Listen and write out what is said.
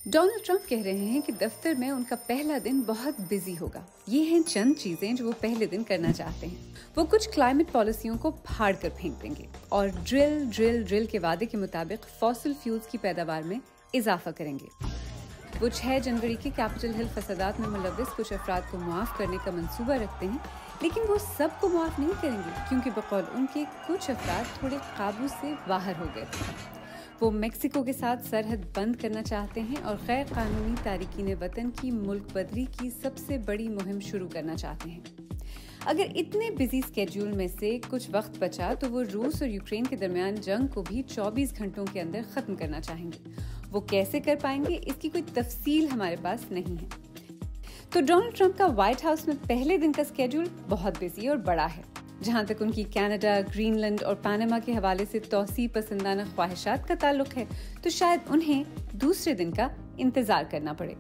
Donald Trump कह रहे हैं कि दफ्तर में उनका पहला दिन बहुत बिजी होगा। ये हैं चंद चीजें जो वो पहले दिन करना चाहते हैं। वो कुछ क्लाइमेट पॉलिसियों को फाड़ कर फेंक देंगे और ड्रिल के वादे के मुताबिक फॉसिल फ्यूल्स की पैदावार में इजाफा करेंगे। वो 6 जनवरी के कैपिटल हिल फसादात में मुलविस कुछ अफराद को मुआफ करने का मंसूबा रखते हैं, लेकिन वो सबको मुआफ नहीं करेंगे क्योंकि बकौल उनके कुछ अफराद थोड़े काबू से बाहर हो गए थे। वो मेक्सिको के साथ सरहद बंद करना चाहते हैं और गैर कानूनी तारिकीन वतन की मुल्क बदली की सबसे बड़ी मुहिम शुरू करना चाहते हैं। अगर इतने बिजी स्केड्यूल में से कुछ वक्त बचा तो वो रूस और यूक्रेन के दरमियान जंग को भी 24 घंटों के अंदर खत्म करना चाहेंगे। वो कैसे कर पाएंगे, इसकी कोई तफसील हमारे पास नहीं है। तो डोनाल्ड ट्रंप का व्हाइट हाउस में पहले दिन का स्केड्यूल बहुत बिजी और बड़ा है। जहां तक उनकी कनाडा, ग्रीनलैंड और पनामा के हवाले से तौसी पसंदाना ख्वाहिशात का ताल्लुक है, तो शायद उन्हें दूसरे दिन का इंतजार करना पड़े।